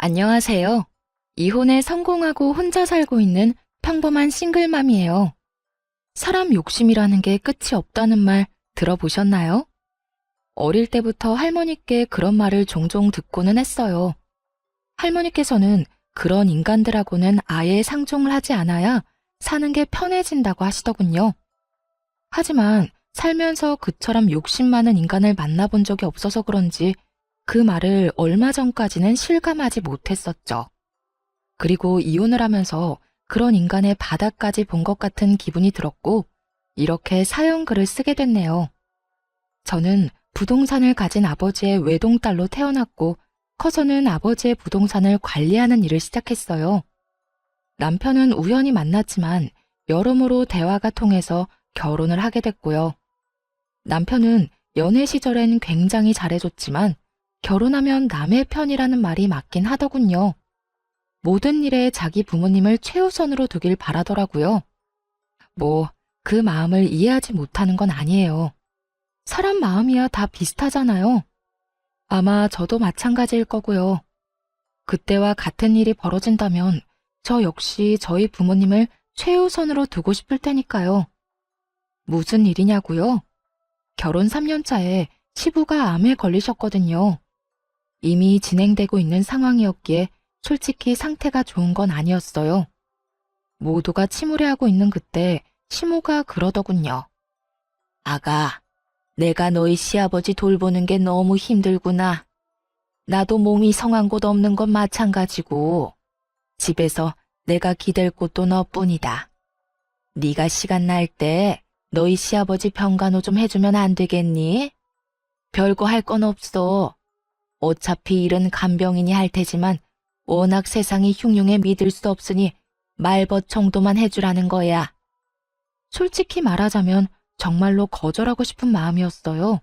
안녕하세요. 이혼에 성공하고 혼자 살고 있는 평범한 싱글맘이에요. 사람 욕심이라는 게 끝이 없다는 말 들어보셨나요? 어릴 때부터 할머니께 그런 말을 종종 듣고는 했어요. 할머니께서는 그런 인간들하고는 아예 상종을 하지 않아야 사는 게 편해진다고 하시더군요. 하지만 살면서 그처럼 욕심 많은 인간을 만나본 적이 없어서 그런지 그 말을 얼마 전까지는 실감하지 못했었죠. 그리고 이혼을 하면서 그런 인간의 바닥까지 본 것 같은 기분이 들었고, 이렇게 사연글을 쓰게 됐네요. 저는 부동산을 가진 아버지의 외동딸로 태어났고, 커서는 아버지의 부동산을 관리하는 일을 시작했어요. 남편은 우연히 만났지만 여러모로 대화가 통해서 결혼을 하게 됐고요. 남편은 연애 시절엔 굉장히 잘해줬지만 결혼하면 남의 편이라는 말이 맞긴 하더군요. 모든 일에 자기 부모님을 최우선으로 두길 바라더라고요. 그 마음을 이해하지 못하는 건 아니에요. 사람 마음이야 다 비슷하잖아요. 아마 저도 마찬가지일 거고요. 그때와 같은 일이 벌어진다면 저 역시 저희 부모님을 최우선으로 두고 싶을 테니까요. 무슨 일이냐고요? 결혼 3년 차에 시부가 암에 걸리셨거든요. 이미 진행되고 있는 상황이었기에 솔직히 상태가 좋은 건 아니었어요. 모두가 침울해하고 있는 그때 시모가 그러더군요. 아가, 내가 너희 시아버지 돌보는 게 너무 힘들구나. 나도 몸이 성한 곳 없는 건 마찬가지고 집에서 내가 기댈 곳도 너뿐이다. 네가 시간 날 때 너희 시아버지 병간호 좀 해주면 안 되겠니? 별거 할 건 없어. 어차피 일은 간병인이 할 테지만 워낙 세상이 흉흉해 믿을 수 없으니 말벗 정도만 해주라는 거야. 솔직히 말하자면 정말로 거절하고 싶은 마음이었어요.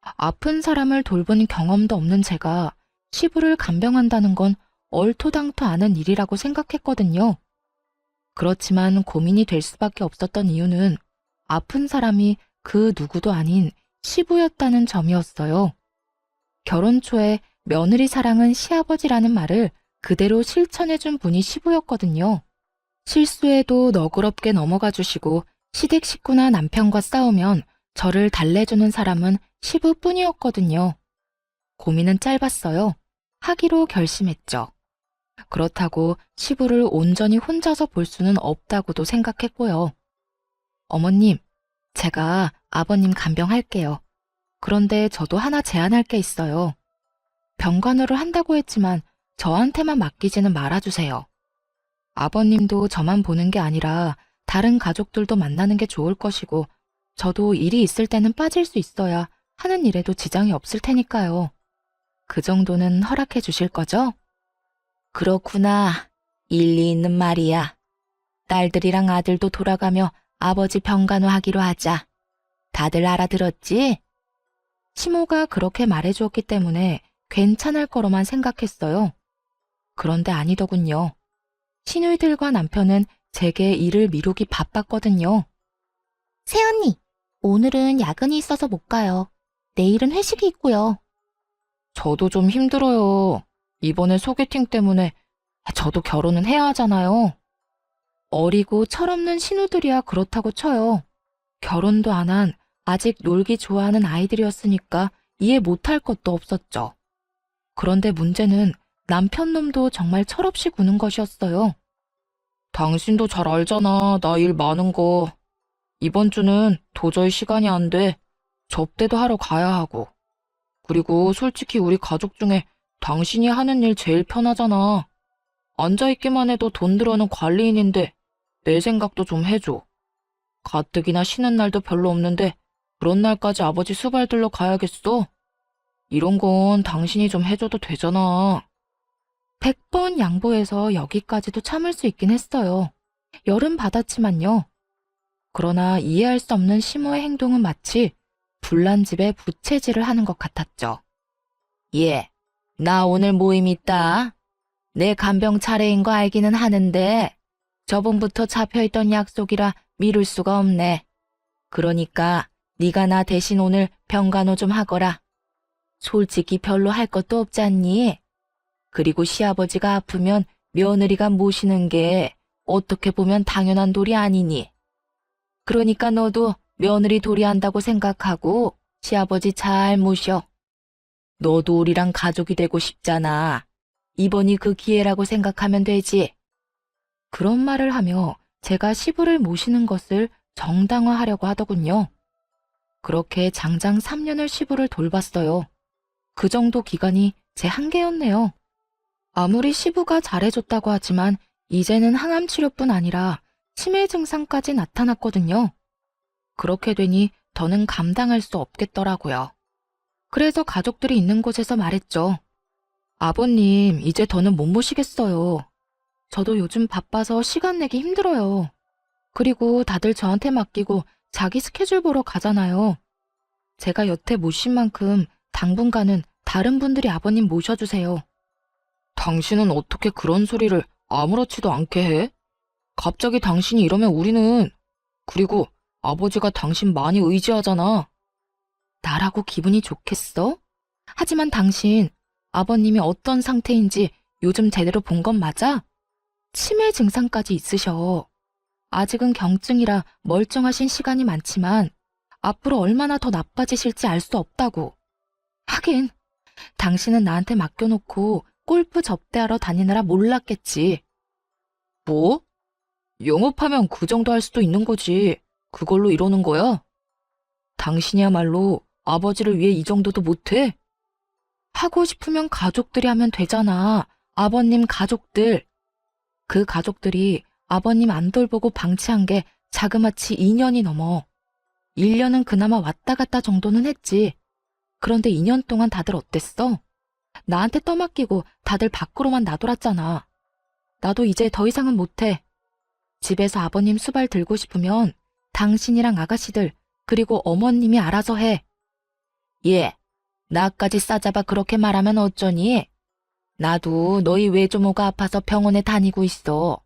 아픈 사람을 돌본 경험도 없는 제가 시부를 간병한다는 건 얼토당토 않은 일이라고 생각했거든요. 그렇지만 고민이 될 수밖에 없었던 이유는 아픈 사람이 그 누구도 아닌 시부였다는 점이었어요. 결혼 초에 며느리 사랑은 시아버지라는 말을 그대로 실천해준 분이 시부였거든요. 실수해도 너그럽게 넘어가 주시고 시댁 식구나 남편과 싸우면 저를 달래주는 사람은 시부뿐이었거든요. 고민은 짧았어요. 하기로 결심했죠. 그렇다고 시부를 온전히 혼자서 볼 수는 없다고도 생각했고요. 어머님, 제가 아버님 간병할게요. 그런데 저도 하나 제안할 게 있어요. 병간호를 한다고 했지만 저한테만 맡기지는 말아주세요. 아버님도 저만 보는 게 아니라 다른 가족들도 만나는 게 좋을 것이고 저도 일이 있을 때는 빠질 수 있어야 하는 일에도 지장이 없을 테니까요. 그 정도는 허락해 주실 거죠? 그렇구나. 일리 있는 말이야. 딸들이랑 아들도 돌아가며 아버지 병간호 하기로 하자. 다들 알아들었지? 시모가 그렇게 말해주었기 때문에 괜찮을 거로만 생각했어요. 그런데 아니더군요. 시누이들과 남편은 제게 일을 미루기 바빴거든요. 새언니, 오늘은 야근이 있어서 못 가요. 내일은 회식이 있고요. 저도 좀 힘들어요. 이번에 소개팅 때문에 저도 결혼은 해야 하잖아요. 어리고 철없는 신우들이야 그렇다고 쳐요. 결혼도 안 한 아직 놀기 좋아하는 아이들이었으니까 이해 못할 것도 없었죠. 그런데 문제는 남편 놈도 정말 철없이 구는 것이었어요. 당신도 잘 알잖아, 나 일 많은 거. 이번 주는 도저히 시간이 안 돼. 접대도 하러 가야 하고. 그리고 솔직히 우리 가족 중에 당신이 하는 일 제일 편하잖아. 앉아있기만 해도 돈 들어는 관리인인데 내 생각도 좀 해줘. 가뜩이나 쉬는 날도 별로 없는데 그런 날까지 아버지 수발들러 가야겠어? 이런 건 당신이 좀 해줘도 되잖아. 100번 양보해서 여기까지도 참을 수 있긴 했어요. 열은 받았지만요. 그러나 이해할 수 없는 시모의 행동은 마치 불난 집에 부채질을 하는 것 같았죠. 예, 나 오늘 모임 있다. 내 간병 차례인 거 알기는 하는데 저번부터 잡혀있던 약속이라 미룰 수가 없네. 그러니까 네가 나 대신 오늘 병간호 좀 하거라. 솔직히 별로 할 것도 없지 않니? 그리고 시아버지가 아프면 며느리가 모시는 게 어떻게 보면 당연한 도리 아니니. 그러니까 너도 며느리 도리한다고 생각하고 시아버지 잘 모셔. 너도 우리랑 가족이 되고 싶잖아. 이번이 그 기회라고 생각하면 되지. 그런 말을 하며 제가 시부를 모시는 것을 정당화하려고 하더군요. 그렇게 장장 3년을 시부를 돌봤어요. 그 정도 기간이 제 한계였네요. 아무리 시부가 잘해줬다고 하지만 이제는 항암 치료뿐 아니라 치매 증상까지 나타났거든요. 그렇게 되니 더는 감당할 수 없겠더라고요. 그래서 가족들이 있는 곳에서 말했죠. 아버님, 이제 더는 못 모시겠어요. 저도 요즘 바빠서 시간 내기 힘들어요. 그리고 다들 저한테 맡기고 자기 스케줄 보러 가잖아요. 제가 여태 모신 만큼 당분간은 다른 분들이 아버님 모셔주세요. 당신은 어떻게 그런 소리를 아무렇지도 않게 해? 갑자기 당신이 이러면 우리는... 그리고 아버지가 당신 많이 의지하잖아. 나라고 기분이 좋겠어? 하지만 당신, 아버님이 어떤 상태인지 요즘 제대로 본 건 맞아? 치매 증상까지 있으셔. 아직은 경증이라 멀쩡하신 시간이 많지만 앞으로 얼마나 더 나빠지실지 알 수 없다고. 하긴 당신은 나한테 맡겨놓고 골프 접대하러 다니느라 몰랐겠지. 뭐? 영업하면 그 정도 할 수도 있는 거지. 그걸로 이러는 거야? 당신이야말로 아버지를 위해 이 정도도 못해? 하고 싶으면 가족들이 하면 되잖아. 아버님 가족들. 그 가족들이 아버님 안 돌보고 방치한 게 자그마치 2년이 넘어. 1년은 그나마 왔다 갔다 정도는 했지. 그런데 2년 동안 다들 어땠어? 나한테 떠맡기고 다들 밖으로만 나돌았잖아. 나도 이제 더 이상은 못해. 집에서 아버님 수발 들고 싶으면 당신이랑 아가씨들 그리고 어머님이 알아서 해. 예, 나까지 싸잡아 그렇게 말하면 어쩌니? 나도 너희 외조모가 아파서 병원에 다니고 있어.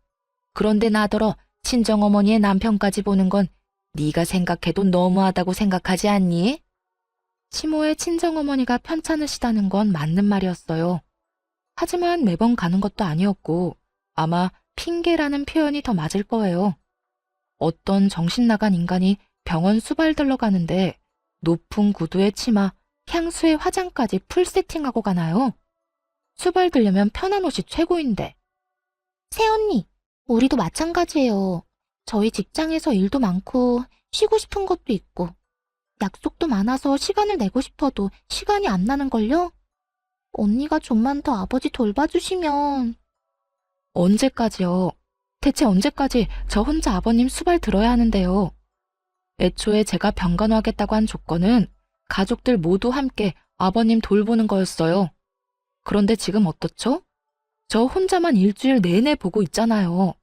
그런데 나더러 친정어머니의 남편까지 보는 건 네가 생각해도 너무하다고 생각하지 않니? 시모의 친정어머니가 편찮으시다는 건 맞는 말이었어요. 하지만 매번 가는 것도 아니었고 아마 핑계라는 표현이 더 맞을 거예요. 어떤 정신 나간 인간이 병원 수발들러 가는데 높은 구두에 치마, 향수에 화장까지 풀 세팅하고 가나요? 수발들려면 편한 옷이 최고인데. 새언니, 우리도 마찬가지예요. 저희 직장에서 일도 많고 쉬고 싶은 것도 있고 약속도 많아서 시간을 내고 싶어도 시간이 안 나는걸요? 언니가 좀만 더 아버지 돌봐주시면... 언제까지요? 대체 언제까지 저 혼자 아버님 수발 들어야 하는데요? 애초에 제가 병간호하겠다고 한 조건은 가족들 모두 함께 아버님 돌보는 거였어요. 그런데 지금 어떻죠? 저 혼자만 일주일 내내 보고 있잖아요.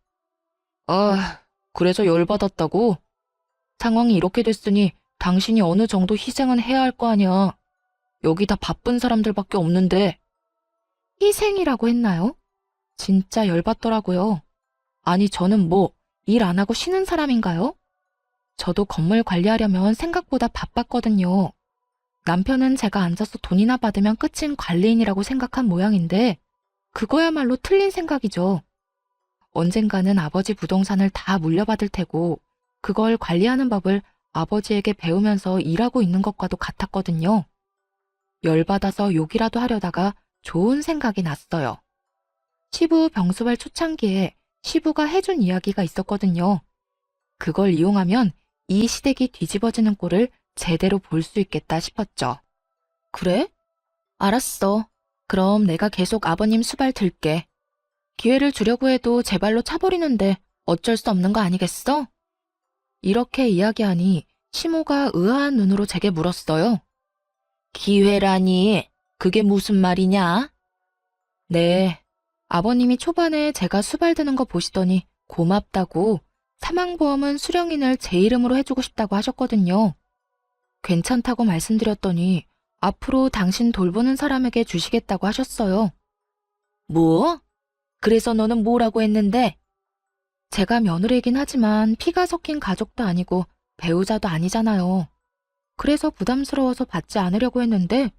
아, 그래서 열받았다고? 상황이 이렇게 됐으니 당신이 어느 정도 희생은 해야 할 거 아니야. 여기 다 바쁜 사람들밖에 없는데. 희생이라고 했나요? 진짜 열받더라고요. 아니, 저는 뭐 일 안 하고 쉬는 사람인가요? 저도 건물 관리하려면 생각보다 바빴거든요. 남편은 제가 앉아서 돈이나 받으면 끝인 관리인이라고 생각한 모양인데 그거야말로 틀린 생각이죠. 언젠가는 아버지 부동산을 다 물려받을 테고 그걸 관리하는 법을 아버지에게 배우면서 일하고 있는 것과도 같았거든요. 열받아서 욕이라도 하려다가 좋은 생각이 났어요. 시부 병수발 초창기에 시부가 해준 이야기가 있었거든요. 그걸 이용하면 이 시댁이 뒤집어지는 꼴을 제대로 볼 수 있겠다 싶었죠. 그래? 알았어. 그럼 내가 계속 아버님 수발 들게. 기회를 주려고 해도 제 발로 차버리는데 어쩔 수 없는 거 아니겠어? 이렇게 이야기하니 시모가 의아한 눈으로 제게 물었어요. 기회라니, 그게 무슨 말이냐? 네, 아버님이 초반에 제가 수발드는 거 보시더니 고맙다고 사망보험은 수령인을 제 이름으로 해주고 싶다고 하셨거든요. 괜찮다고 말씀드렸더니 앞으로 당신 돌보는 사람에게 주시겠다고 하셨어요. 뭐? 그래서 너는 뭐라고 했는데? 제가 며느리이긴 하지만 피가 섞인 가족도 아니고 배우자도 아니잖아요. 그래서 부담스러워서 받지 않으려고 했는데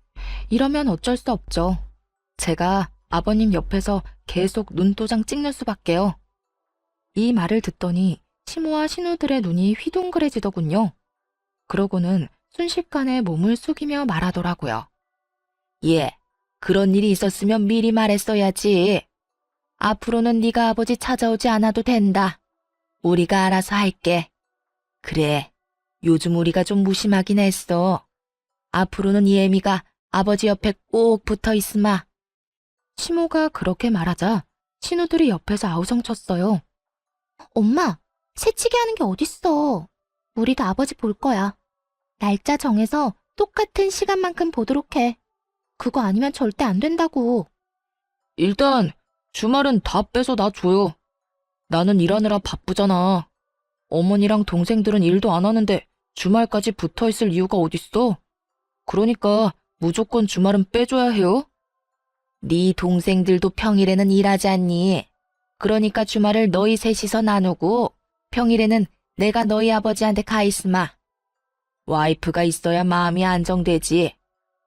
이러면 어쩔 수 없죠. 제가 아버님 옆에서 계속 눈도장 찍는 수밖에요. 이 말을 듣더니 시모와 신우들의 눈이 휘둥그레지더군요. 그러고는 순식간에 몸을 숙이며 말하더라고요. 예, 그런 일이 있었으면 미리 말했어야지. 앞으로는 네가 아버지 찾아오지 않아도 된다. 우리가 알아서 할게. 그래, 요즘 우리가 좀 무심하긴 했어. 앞으로는 예미가 아버지 옆에 꼭 붙어 있으마. 시모가 그렇게 말하자 신우들이 옆에서 아우성쳤어요. 엄마, 새치기 하는 게 어딨어. 우리도 아버지 볼 거야. 날짜 정해서 똑같은 시간만큼 보도록 해. 그거 아니면 절대 안 된다고. 일단 주말은 다 빼서 나 줘요. 나는 일하느라 바쁘잖아. 어머니랑 동생들은 일도 안 하는데 주말까지 붙어 있을 이유가 어딨어? 그러니까 무조건 주말은 빼줘야 해요. 네 동생들도 평일에는 일하지 않니? 그러니까 주말을 너희 셋이서 나누고 평일에는 내가 너희 아버지한테 가 있으마. 와이프가 있어야 마음이 안정되지.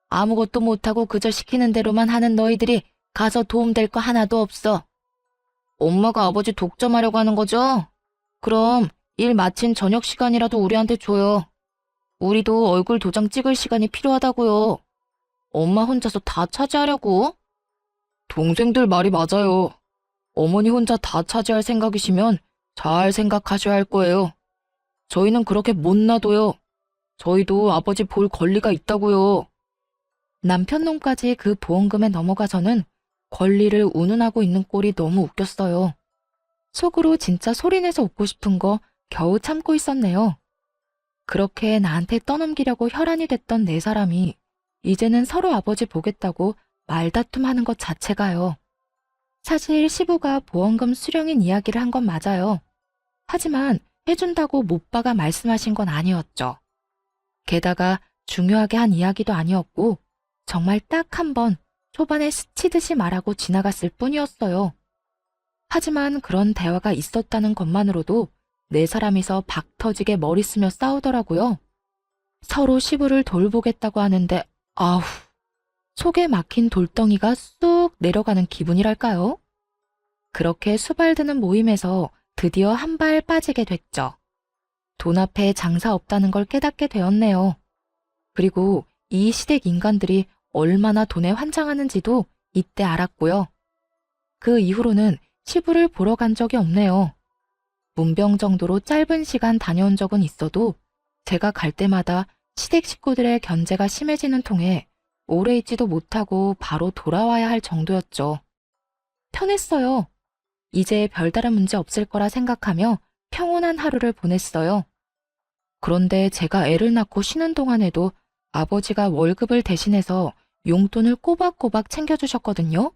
아무것도 못하고 그저 시키는 대로만 하는 너희들이 가서 도움될 거 하나도 없어. 엄마가 아버지 독점하려고 하는 거죠? 그럼 일 마친 저녁 시간이라도 우리한테 줘요. 우리도 얼굴 도장 찍을 시간이 필요하다고요. 엄마 혼자서 다 차지하려고? 동생들 말이 맞아요. 어머니 혼자 다 차지할 생각이시면 잘 생각하셔야 할 거예요. 저희는 그렇게 못 놔둬요. 저희도 아버지 볼 권리가 있다고요. 남편 놈까지 그 보험금에 넘어가서는 권리를 운운하고 있는 꼴이 너무 웃겼어요. 속으로 진짜 소리내서 웃고 싶은 거 겨우 참고 있었네요. 그렇게 나한테 떠넘기려고 혈안이 됐던 네 사람이 이제는 서로 아버지 보겠다고 말다툼하는 것 자체가요. 사실 시부가 보험금 수령인 이야기를 한 건 맞아요. 하지만 해준다고 못바가 말씀하신 건 아니었죠. 게다가 중요하게 한 이야기도 아니었고 정말 딱 한 번 초반에 스치듯이 말하고 지나갔을 뿐이었어요. 하지만 그런 대화가 있었다는 것만으로도 네 사람이서 박 터지게 머리 쓰며 싸우더라고요. 서로 시부를 돌보겠다고 하는데 아우, 속에 막힌 돌덩이가 쑥 내려가는 기분이랄까요? 그렇게 수발드는 모임에서 드디어 한 발 빠지게 됐죠. 돈 앞에 장사 없다는 걸 깨닫게 되었네요. 그리고 이 시댁 인간들이 얼마나 돈에 환장하는지도 이때 알았고요. 그 이후로는 시부를 보러 간 적이 없네요. 문병 정도로 짧은 시간 다녀온 적은 있어도 제가 갈 때마다 시댁 식구들의 견제가 심해지는 통에 오래 있지도 못하고 바로 돌아와야 할 정도였죠. 편했어요. 이제 별다른 문제 없을 거라 생각하며 평온한 하루를 보냈어요. 그런데 제가 애를 낳고 쉬는 동안에도 아버지가 월급을 대신해서 용돈을 꼬박꼬박 챙겨주셨거든요.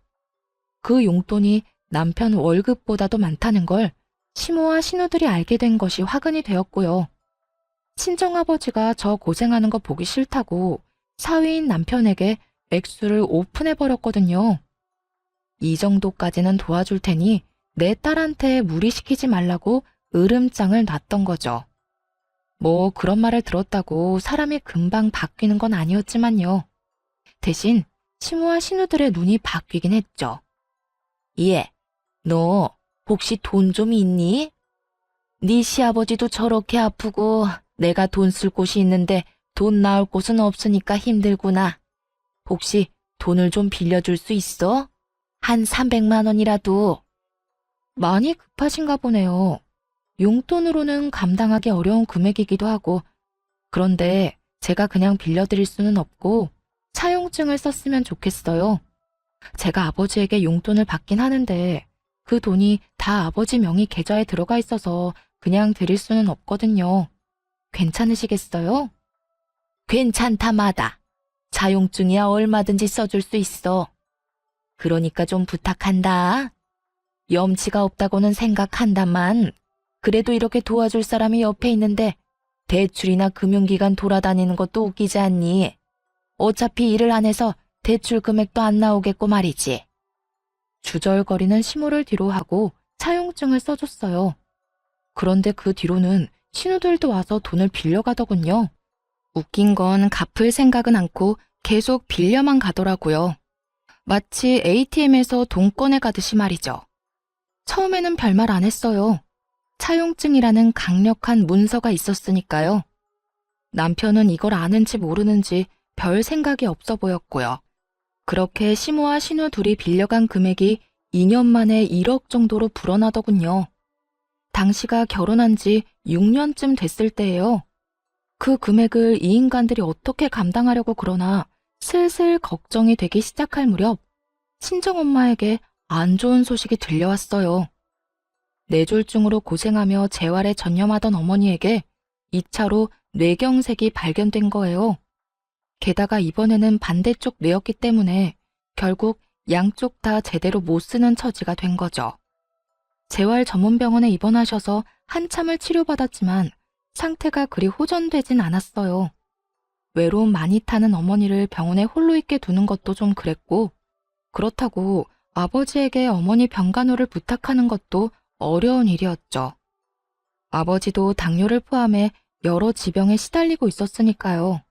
그 용돈이 남편 월급보다도 많다는 걸 시모와 신우들이 알게 된 것이 화근이 되었고요. 친정아버지가 저 고생하는 거 보기 싫다고 사위인 남편에게 액수를 오픈해버렸거든요. 이 정도까지는 도와줄 테니 내 딸한테 무리시키지 말라고 으름장을 놨던 거죠. 뭐 그런 말을 들었다고 사람이 금방 바뀌는 건 아니었지만요. 대신 시모와 신우들의 눈이 바뀌긴 했죠. 예, 너 혹시 돈 좀 있니? 네 시아버지도 저렇게 아프고 내가 돈 쓸 곳이 있는데 돈 나올 곳은 없으니까 힘들구나. 혹시 돈을 좀 빌려줄 수 있어? 한 300만 원이라도. 많이 급하신가 보네요. 용돈으로는 감당하기 어려운 금액이기도 하고, 그런데 제가 그냥 빌려드릴 수는 없고 차용증을 썼으면 좋겠어요. 제가 아버지에게 용돈을 받긴 하는데 그 돈이 다 아버지 명의 계좌에 들어가 있어서 그냥 드릴 수는 없거든요. 괜찮으시겠어요? 괜찮다마다. 차용증이야 얼마든지 써줄 수 있어. 그러니까 좀 부탁한다. 염치가 없다고는 생각한다만 그래도 이렇게 도와줄 사람이 옆에 있는데 대출이나 금융기관 돌아다니는 것도 웃기지 않니? 어차피 일을 안 해서 대출 금액도 안 나오겠고 말이지. 주절거리는 시모를 뒤로 하고 차용증을 써줬어요. 그런데 그 뒤로는 신우들도 와서 돈을 빌려가더군요. 웃긴 건 갚을 생각은 않고 계속 빌려만 가더라고요. 마치 ATM에서 돈 꺼내 가듯이 말이죠. 처음에는 별말 안 했어요. 차용증이라는 강력한 문서가 있었으니까요. 남편은 이걸 아는지 모르는지 별 생각이 없어 보였고요. 그렇게 시모와 신우 둘이 빌려간 금액이 2년 만에 1억 정도로 불어나더군요. 당시가 결혼한 지 6년쯤 됐을 때예요. 그 금액을 이 인간들이 어떻게 감당하려고 그러나 슬슬 걱정이 되기 시작할 무렵 친정엄마에게 안 좋은 소식이 들려왔어요. 뇌졸중으로 고생하며 재활에 전념하던 어머니에게 2차로 뇌경색이 발견된 거예요. 게다가 이번에는 반대쪽 뇌였기 때문에 결국 양쪽 다 제대로 못 쓰는 처지가 된 거죠. 재활 전문병원에 입원하셔서 한참을 치료받았지만 상태가 그리 호전되진 않았어요. 외로움 많이 타는 어머니를 병원에 홀로 있게 두는 것도 좀 그랬고, 그렇다고 아버지에게 어머니 병간호를 부탁하는 것도 어려운 일이었죠. 아버지도 당뇨를 포함해 여러 지병에 시달리고 있었으니까요.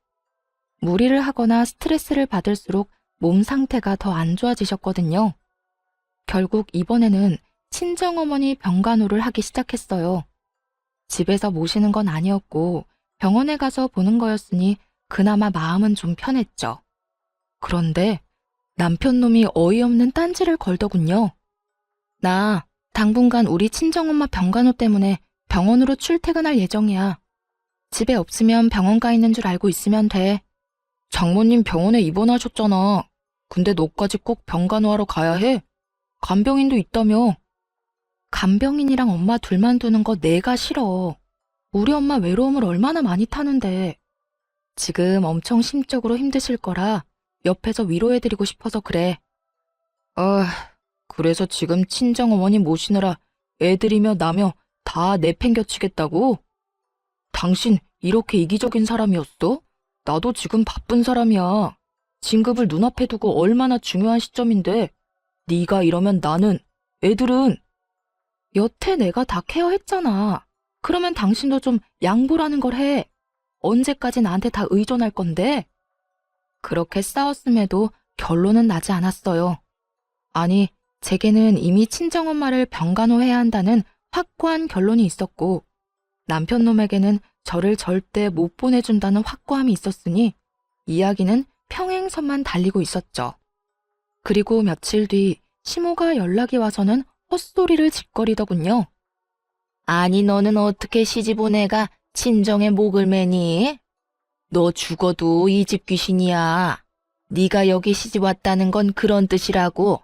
무리를 하거나 스트레스를 받을수록 몸 상태가 더 안 좋아지셨거든요. 결국 이번에는 친정어머니 병간호를 하기 시작했어요. 집에서 모시는 건 아니었고 병원에 가서 보는 거였으니 그나마 마음은 좀 편했죠. 그런데 남편놈이 어이없는 딴지를 걸더군요. 나 당분간 우리 친정엄마 병간호 때문에 병원으로 출퇴근할 예정이야. 집에 없으면 병원 가 있는 줄 알고 있으면 돼. 장모님 병원에 입원하셨잖아. 근데 너까지 꼭 병간호하러 가야 해? 간병인도 있다며. 간병인이랑 엄마 둘만 두는 거 내가 싫어. 우리 엄마 외로움을 얼마나 많이 타는데. 지금 엄청 심적으로 힘드실 거라 옆에서 위로해드리고 싶어서 그래. 그래서 지금 친정어머니 모시느라 애들이며 나며 다 내팽겨치겠다고? 당신 이렇게 이기적인 사람이었어? 나도 지금 바쁜 사람이야. 진급을 눈앞에 두고 얼마나 중요한 시점인데 네가 이러면 나는, 애들은. 여태 내가 다 케어했잖아. 그러면 당신도 좀 양보라는 걸 해. 언제까지 나한테 다 의존할 건데? 그렇게 싸웠음에도 결론은 나지 않았어요. 아니, 제게는 이미 친정엄마를 병간호해야 한다는 확고한 결론이 있었고 남편놈에게는 저를 절대 못 보내준다는 확고함이 있었으니 이야기는 평행선만 달리고 있었죠. 그리고 며칠 뒤 시모가 연락이 와서는 헛소리를 짓거리더군요. 아니 너는 어떻게 시집 온 애가 친정에 목을 매니? 너 죽어도 이 집 귀신이야. 네가 여기 시집 왔다는 건 그런 뜻이라고.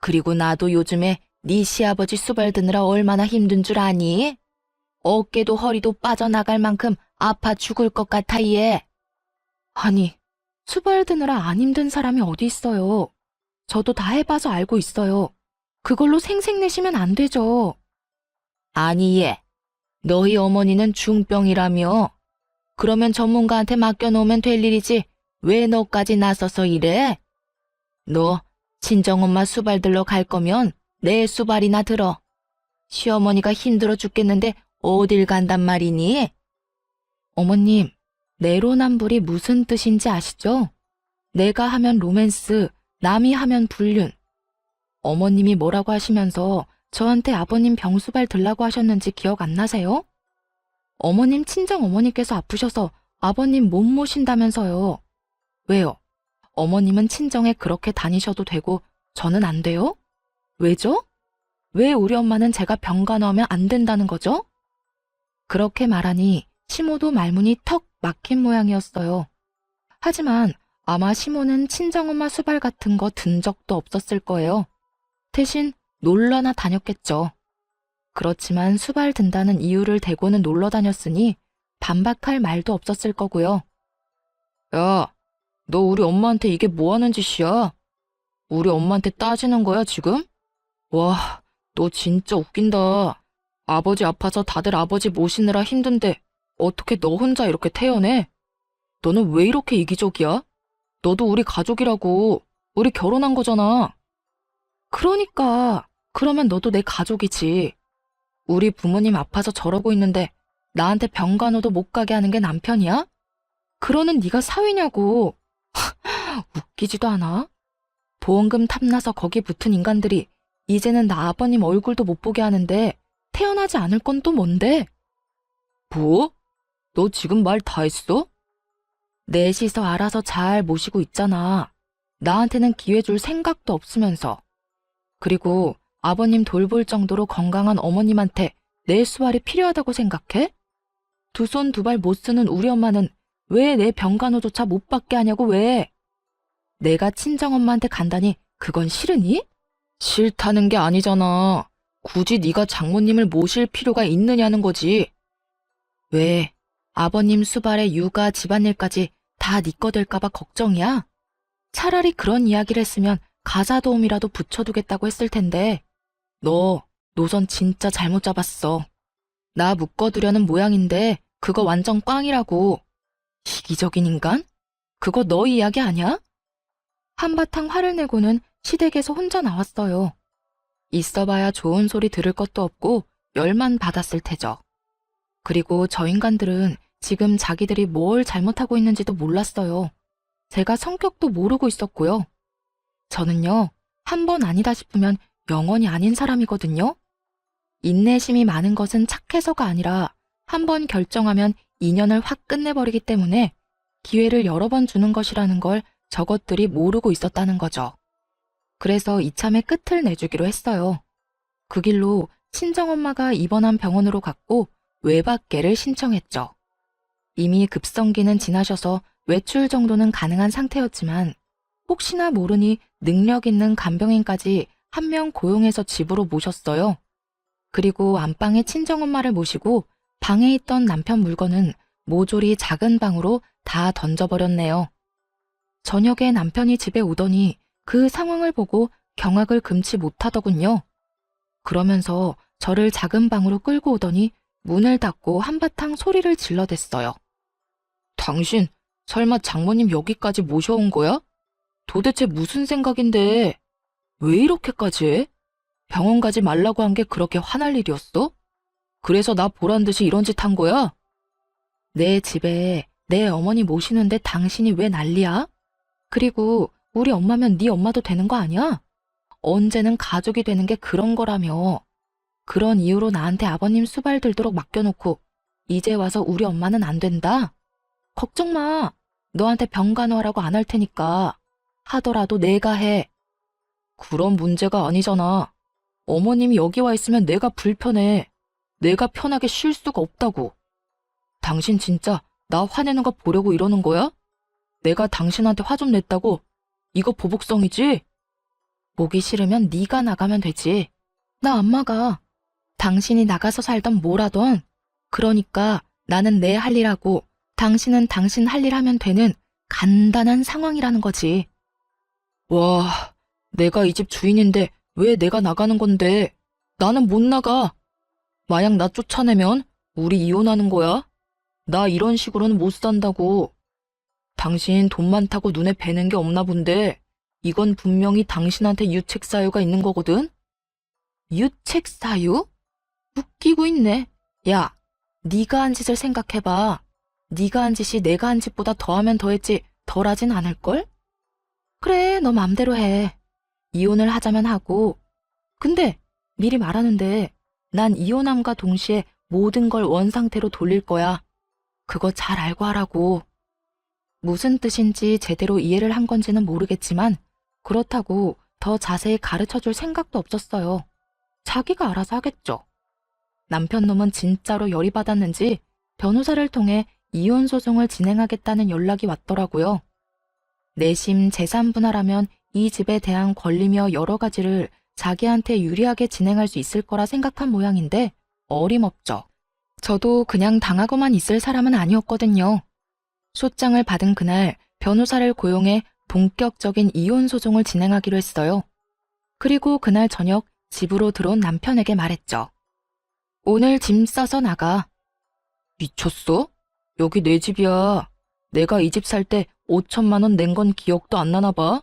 그리고 나도 요즘에 네 시아버지 수발 드느라 얼마나 힘든 줄 아니? 어깨도 허리도 빠져나갈 만큼 아파 죽을 것 같아 얘. 아니, 수발 드느라 안 힘든 사람이 어디 있어요. 저도 다 해봐서 알고 있어요. 그걸로 생색내시면 안 되죠. 아니 얘, 너희 어머니는 중병이라며. 그러면 전문가한테 맡겨놓으면 될 일이지 왜 너까지 나서서 이래? 너 친정엄마 수발 들러 갈 거면 내 수발이나 들어. 시어머니가 힘들어 죽겠는데 어딜 간단 말이니? 어머님, 내로남불이 무슨 뜻인지 아시죠? 내가 하면 로맨스, 남이 하면 불륜. 어머님이 뭐라고 하시면서 저한테 아버님 병수발 들라고 하셨는지 기억 안 나세요? 어머님 친정어머니께서 아프셔서 아버님 못 모신다면서요. 왜요? 어머님은 친정에 그렇게 다니셔도 되고 저는 안 돼요? 왜죠? 왜 우리 엄마는 제가 병간호하면 안 된다는 거죠? 그렇게 말하니 시모도 말문이 턱 막힌 모양이었어요. 하지만 아마 시모는 친정엄마 수발 같은 거 든 적도 없었을 거예요. 대신 놀러나 다녔겠죠. 그렇지만 수발 든다는 이유를 대고는 놀러 다녔으니 반박할 말도 없었을 거고요. 야, 너 우리 엄마한테 이게 뭐 하는 짓이야? 우리 엄마한테 따지는 거야 지금? 와, 너 진짜 웃긴다. 아버지 아파서 다들 아버지 모시느라 힘든데 어떻게 너 혼자 이렇게 태어내? 너는 왜 이렇게 이기적이야? 너도 우리 가족이라고. 우리 결혼한 거잖아. 그러니까 그러면 너도 내 가족이지. 우리 부모님 아파서 저러고 있는데 나한테 병간호도 못 가게 하는 게 남편이야? 그러는 네가 사위냐고. 웃기지도 않아? 보험금 탐나서 거기 붙은 인간들이 이제는 나 아버님 얼굴도 못 보게 하는데 태어나지 않을 건 또 뭔데? 뭐? 너 지금 말 다 했어? 넷이서 알아서 잘 모시고 있잖아. 나한테는 기회 줄 생각도 없으면서. 그리고 아버님 돌볼 정도로 건강한 어머님한테 내 수발이 필요하다고 생각해? 두 손 두 발 못 쓰는 우리 엄마는 왜 내 병간호조차 못 받게 하냐고 왜? 내가 친정엄마한테 간다니 그건 싫으니? 싫다는 게 아니잖아. 굳이 네가 장모님을 모실 필요가 있느냐는 거지. 왜? 아버님 수발에 육아 집안일까지 다 네 거 될까봐 걱정이야? 차라리 그런 이야기를 했으면 가사 도우미라도 붙여두겠다고 했을 텐데. 너 노선 진짜 잘못 잡았어. 나 묶어두려는 모양인데 그거 완전 꽝이라고. 이기적인 인간? 그거 너 이야기 아냐? 한바탕 화를 내고는 시댁에서 혼자 나왔어요. 있어봐야 좋은 소리 들을 것도 없고 열만 받았을 테죠. 그리고 저 인간들은 지금 자기들이 뭘 잘못하고 있는지도 몰랐어요. 제가 성격도 모르고 있었고요. 저는요, 한 번 아니다 싶으면 영원히 아닌 사람이거든요. 인내심이 많은 것은 착해서가 아니라 한 번 결정하면 인연을 확 끝내버리기 때문에 기회를 여러 번 주는 것이라는 걸 저것들이 모르고 있었다는 거죠. 그래서 이참에 끝을 내주기로 했어요. 그 길로 친정엄마가 입원한 병원으로 갔고 외박계를 신청했죠. 이미 급성기는 지나셔서 외출 정도는 가능한 상태였지만 혹시나 모르니 능력 있는 간병인까지 한 명 고용해서 집으로 모셨어요. 그리고 안방에 친정엄마를 모시고 방에 있던 남편 물건은 모조리 작은 방으로 다 던져버렸네요. 저녁에 남편이 집에 오더니 그 상황을 보고 경악을 금치 못하더군요. 그러면서 저를 작은 방으로 끌고 오더니 문을 닫고 한바탕 소리를 질러댔어요. 당신 설마 장모님 여기까지 모셔온 거야? 도대체 무슨 생각인데 왜 이렇게까지 해? 병원 가지 말라고 한 게 그렇게 화날 일이었어? 그래서 나 보란 듯이 이런 짓 한 거야? 내 집에 내 어머니 모시는데 당신이 왜 난리야? 그리고 우리 엄마면 네 엄마도 되는 거 아니야? 언제는 가족이 되는 게 그런 거라며. 그런 이유로 나한테 아버님 수발 들도록 맡겨놓고 이제 와서 우리 엄마는 안 된다? 걱정 마. 너한테 병간호하라고 안 할 테니까. 하더라도 내가 해. 그런 문제가 아니잖아. 어머님이 여기 와 있으면 내가 불편해. 내가 편하게 쉴 수가 없다고. 당신 진짜 나 화내는 거 보려고 이러는 거야? 내가 당신한테 화 좀 냈다고? 이거 보복성이지? 보기 싫으면 네가 나가면 되지. 나 안 나가. 당신이 나가서 살던 뭐라던. 그러니까 나는 내 할 일하고 당신은 당신 할 일 하면 되는 간단한 상황이라는 거지. 와, 내가 이 집 주인인데 왜 내가 나가는 건데? 나는 못 나가. 만약 나 쫓아내면 우리 이혼하는 거야. 나 이런 식으로는 못 산다고. 당신 돈 많다고 눈에 뵈는 게 없나 본데 이건 분명히 당신한테 유책 사유가 있는 거거든? 유책 사유? 웃기고 있네. 야, 네가 한 짓을 생각해봐. 네가 한 짓이 내가 한 짓보다 더하면 더했지 덜하진 않을걸? 그래, 너 맘대로 해. 이혼을 하자면 하고. 근데 미리 말하는데 난 이혼함과 동시에 모든 걸 원상태로 돌릴 거야. 그거 잘 알고 하라고. 무슨 뜻인지 제대로 이해를 한 건지는 모르겠지만 그렇다고 더 자세히 가르쳐줄 생각도 없었어요. 자기가 알아서 하겠죠. 남편 놈은 진짜로 열이 받았는지 변호사를 통해 이혼 소송을 진행하겠다는 연락이 왔더라고요. 내심 재산 분할하면 이 집에 대한 권리며 여러 가지를 자기한테 유리하게 진행할 수 있을 거라 생각한 모양인데 어림없죠. 저도 그냥 당하고만 있을 사람은 아니었거든요. 소장을 받은 그날 변호사를 고용해 본격적인 이혼 소송을 진행하기로 했어요. 그리고 그날 저녁 집으로 들어온 남편에게 말했죠. 오늘 짐 싸서 나가. 미쳤어? 여기 내 집이야. 내가 이 집 살 때 5천만 원 낸 건 기억도 안 나나 봐.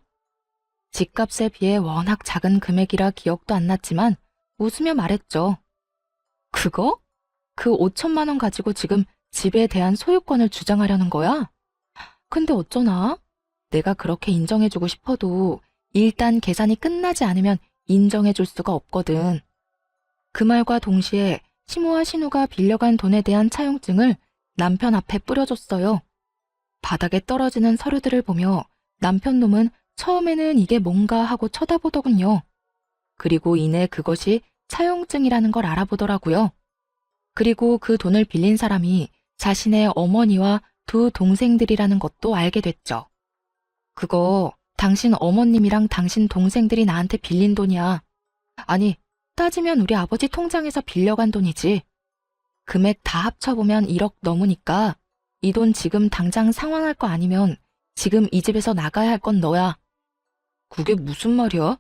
집값에 비해 워낙 작은 금액이라 기억도 안 났지만 웃으며 말했죠. 그거? 그 5천만 원 가지고 지금 집에 대한 소유권을 주장하려는 거야? 근데 어쩌나? 내가 그렇게 인정해주고 싶어도 일단 계산이 끝나지 않으면 인정해줄 수가 없거든. 그 말과 동시에 시모와 신우가 빌려간 돈에 대한 차용증을 남편 앞에 뿌려줬어요. 바닥에 떨어지는 서류들을 보며 남편 놈은 처음에는 이게 뭔가 하고 쳐다보더군요. 그리고 이내 그것이 차용증이라는 걸 알아보더라고요. 그리고 그 돈을 빌린 사람이 자신의 어머니와 두 동생들이라는 것도 알게 됐죠. 그거 당신 어머님이랑 당신 동생들이 나한테 빌린 돈이야. 아니, 따지면 우리 아버지 통장에서 빌려간 돈이지. 금액 다 합쳐보면 1억 넘으니까 이 돈 지금 당장 상환할 거 아니면 지금 이 집에서 나가야 할 건 너야. 그게 무슨 말이야?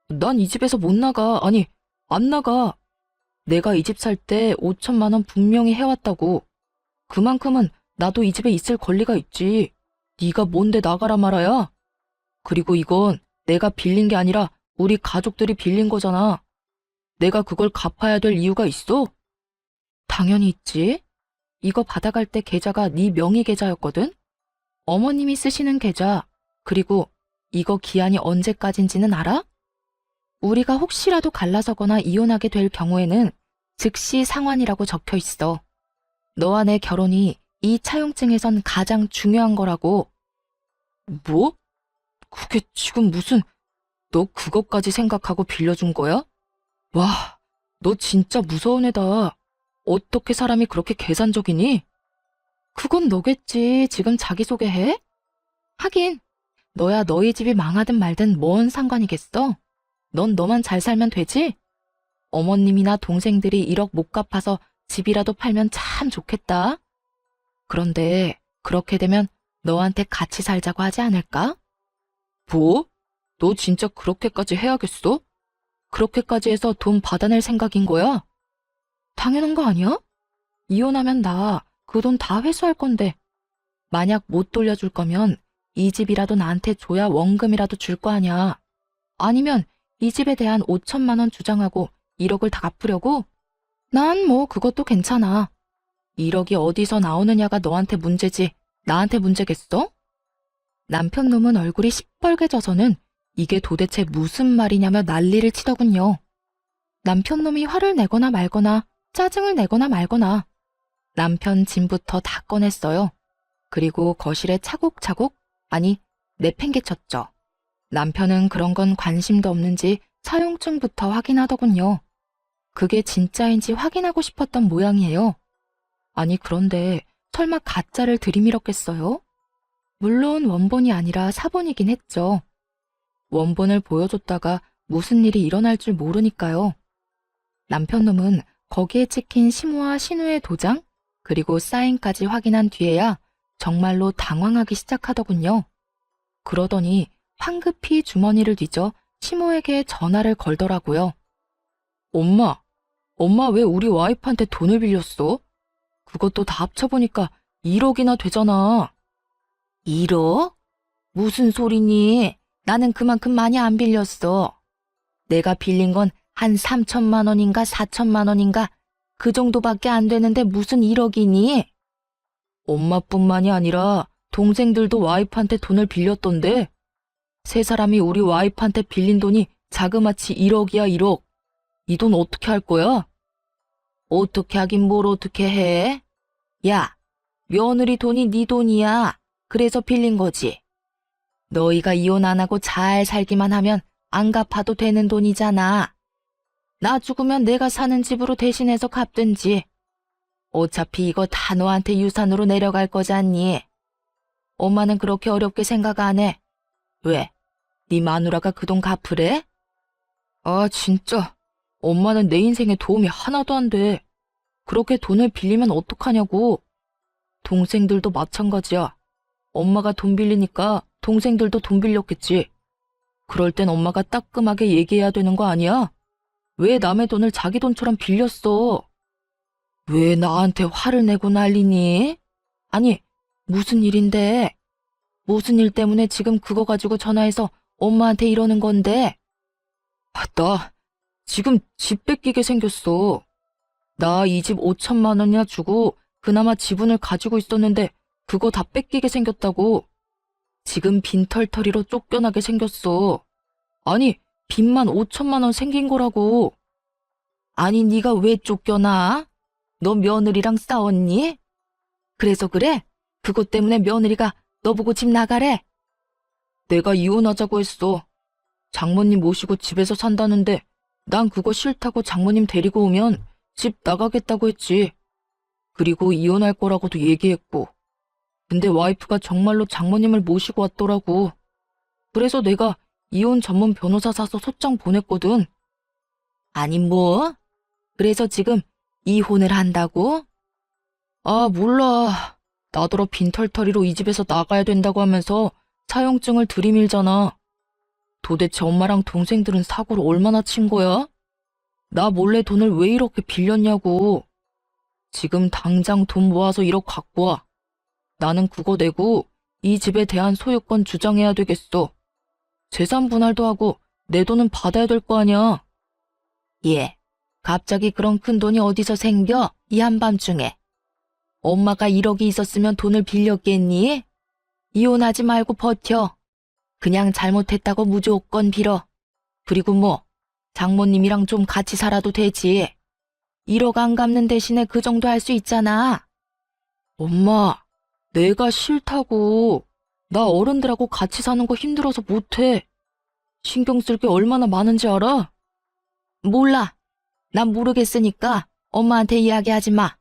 난 이 집에서 못 나가. 아니, 안 나가. 내가 이 집 살 때 5천만 원 분명히 해왔다고. 그만큼은 나도 이 집에 있을 권리가 있지. 네가 뭔데 나가라 말아야? 그리고 이건 내가 빌린 게 아니라 우리 가족들이 빌린 거잖아. 내가 그걸 갚아야 될 이유가 있어? 당연히 있지. 이거 받아갈 때 계좌가 네 명의 계좌였거든? 어머님이 쓰시는 계좌, 그리고 이거 기한이 언제까진지는 알아? 우리가 혹시라도 갈라서거나 이혼하게 될 경우에는 즉시 상환이라고 적혀 있어. 너와 내 결혼이 이 차용증에선 가장 중요한 거라고. 뭐? 그게 지금 무슨, 너 그것까지 생각하고 빌려준 거야? 와, 너 진짜 무서운 애다. 어떻게 사람이 그렇게 계산적이니? 그건 너겠지. 지금 자기소개해? 하긴, 너야 너희 집이 망하든 말든 뭔 상관이겠어? 넌 너만 잘 살면 되지? 어머님이나 동생들이 1억 못 갚아서 집이라도 팔면 참 좋겠다. 그런데 그렇게 되면 너한테 같이 살자고 하지 않을까? 뭐? 너 진짜 그렇게까지 해야겠어? 그렇게까지 해서 돈 받아낼 생각인 거야? 당연한 거 아니야? 이혼하면 나 그 돈 다 회수할 건데. 만약 못 돌려줄 거면 이 집이라도 나한테 줘야 원금이라도 줄 거 아니야. 아니면 이 집에 대한 5천만 원 주장하고 1억을 다 갚으려고? 난 뭐 그것도 괜찮아. 1억이 어디서 나오느냐가 너한테 문제지 나한테 문제겠어? 남편 놈은 얼굴이 시뻘개져서는 이게 도대체 무슨 말이냐며 난리를 치더군요. 남편 놈이 화를 내거나 말거나 짜증을 내거나 말거나 남편 짐부터 다 꺼냈어요. 그리고 거실에 차곡차곡, 아니 내팽개쳤죠. 남편은 그런 건 관심도 없는지 차용증부터 확인하더군요. 그게 진짜인지 확인하고 싶었던 모양이에요. 아니 그런데 설마 가짜를 들이밀었겠어요? 물론 원본이 아니라 사본이긴 했죠. 원본을 보여줬다가 무슨 일이 일어날 줄 모르니까요. 남편 놈은 거기에 찍힌 시모와 신우의 도장, 그리고 사인까지 확인한 뒤에야 정말로 당황하기 시작하더군요. 그러더니 황급히 주머니를 뒤져 시모에게 전화를 걸더라고요. 엄마 왜 우리 와이프한테 돈을 빌렸어? 그것도 다 합쳐보니까 1억이나 되잖아. 1억? 무슨 소리니? 나는 그만큼 많이 안 빌렸어. 내가 빌린 건 한 3천만 원인가 4천만 원인가 그 정도밖에 안 되는데 무슨 1억이니? 엄마뿐만이 아니라 동생들도 와이프한테 돈을 빌렸던데 세 사람이 우리 와이프한테 빌린 돈이 자그마치 1억이야 1억. 이 돈 어떻게 할 거야? 어떻게 하긴 뭘 어떻게 해? 야, 며느리 돈이 네 돈이야. 그래서 빌린 거지. 너희가 이혼 안 하고 잘 살기만 하면 안 갚아도 되는 돈이잖아. 나 죽으면 내가 사는 집으로 대신해서 갚든지. 어차피 이거 다 너한테 유산으로 내려갈 거잖니. 엄마는 그렇게 어렵게 생각 안 해. 왜? 네 마누라가 그 돈 갚으래? 아 진짜. 엄마는 내 인생에 도움이 하나도 안 돼. 그렇게 돈을 빌리면 어떡하냐고. 동생들도 마찬가지야. 엄마가 돈 빌리니까 동생들도 돈 빌렸겠지. 그럴 땐 엄마가 따끔하게 얘기해야 되는 거 아니야? 왜 남의 돈을 자기 돈처럼 빌렸어? 왜 나한테 화를 내고 난리니? 아니, 무슨 일인데? 무슨 일 때문에 지금 그거 가지고 전화해서 엄마한테 이러는 건데? 나 지금 집 뺏기게 생겼어. 나 이 집 5천만 원이나 주고 그나마 지분을 가지고 있었는데 그거 다 뺏기게 생겼다고. 지금 빈털터리로 쫓겨나게 생겼어. 아니, 빚만 5천만 원 생긴 거라고. 아니, 네가 왜 쫓겨나? 너 며느리랑 싸웠니? 그래서 그래? 그것 때문에 며느리가 너 보고 집 나가래? 내가 이혼하자고 했어. 장모님 모시고 집에서 산다는데 난 그거 싫다고 장모님 데리고 오면 집 나가겠다고 했지. 그리고 이혼할 거라고도 얘기했고. 근데 와이프가 정말로 장모님을 모시고 왔더라고. 그래서 내가 이혼 전문 변호사 사서 소장 보냈거든. 아니 뭐? 그래서 지금 이혼을 한다고? 아, 몰라. 나더러 빈털터리로 이 집에서 나가야 된다고 하면서 사용증을 들이밀잖아. 도대체 엄마랑 동생들은 사고를 얼마나 친 거야? 나 몰래 돈을 왜 이렇게 빌렸냐고. 지금 당장 돈 모아서 1억 갖고 와. 나는 그거 내고 이 집에 대한 소유권 주장해야 되겠어. 재산 분할도 하고 내 돈은 받아야 될 거 아니야. 예, 갑자기 그런 큰 돈이 어디서 생겨? 이 한밤중에. 엄마가 1억이 있었으면 돈을 빌렸겠니? 이혼하지 말고 버텨. 그냥 잘못했다고 무조건 빌어. 그리고 뭐 장모님이랑 좀 같이 살아도 되지. 1억 안 갚는 대신에 그 정도 할 수 있잖아. 엄마, 내가 싫다고. 나 어른들하고 같이 사는 거 힘들어서 못해. 신경 쓸 게 얼마나 많은지 알아? 몰라. 난 모르겠으니까 엄마한테 이야기하지 마.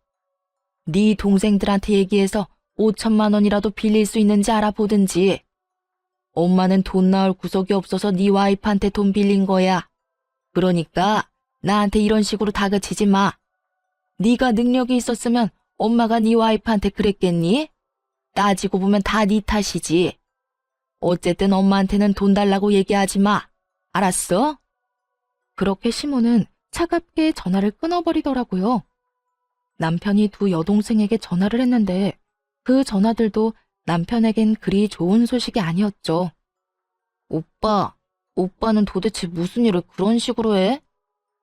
네 동생들한테 얘기해서 5천만 원이라도 빌릴 수 있는지 알아보든지. 엄마는 돈 나올 구석이 없어서 네 와이프한테 돈 빌린 거야. 그러니까 나한테 이런 식으로 다그치지 마. 네가 능력이 있었으면 엄마가 네 와이프한테 그랬겠니? 따지고 보면 다 네 탓이지. 어쨌든 엄마한테는 돈 달라고 얘기하지 마. 알았어? 그렇게 시모는 차갑게 전화를 끊어버리더라고요. 남편이 두 여동생에게 전화를 했는데 그 전화들도 남편에겐 그리 좋은 소식이 아니었죠. 오빠는 도대체 무슨 일을 그런 식으로 해?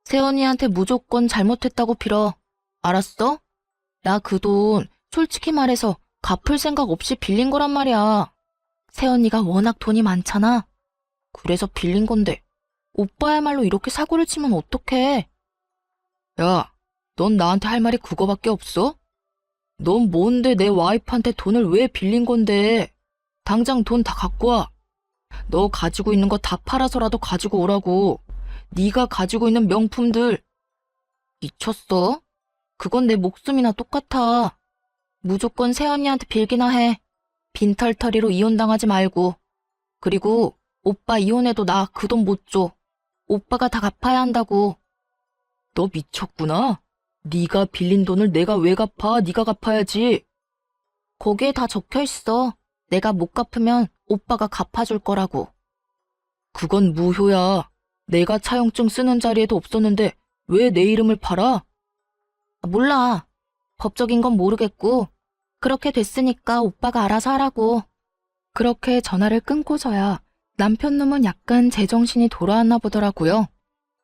세연이한테 무조건 잘못했다고 빌어. 알았어? 나 그 돈 솔직히 말해서 갚을 생각 없이 빌린 거란 말이야. 세연이가 워낙 돈이 많잖아. 그래서 빌린 건데 오빠야말로 이렇게 사고를 치면 어떡해? 야, 넌 나한테 할 말이 그거밖에 없어? 넌 뭔데 내 와이프한테 돈을 왜 빌린 건데? 당장 돈 다 갖고 와. 너 가지고 있는 거 다 팔아서라도 가지고 오라고. 네가 가지고 있는 명품들. 미쳤어? 그건 내 목숨이나 똑같아. 무조건 세연이한테 빌기나 해. 빈털터리로 이혼당하지 말고. 그리고 오빠 이혼해도 나 그 돈 못 줘. 오빠가 다 갚아야 한다고. 너 미쳤구나. 네가 빌린 돈을 내가 왜 갚아? 네가 갚아야지. 거기에 다 적혀 있어. 내가 못 갚으면 오빠가 갚아줄 거라고. 그건 무효야. 내가 차용증 쓰는 자리에도 없었는데 왜 내 이름을 팔아? 몰라. 법적인 건 모르겠고 그렇게 됐으니까 오빠가 알아서 하라고. 그렇게 전화를 끊고서야 남편 놈은 약간 제정신이 돌아왔나 보더라고요.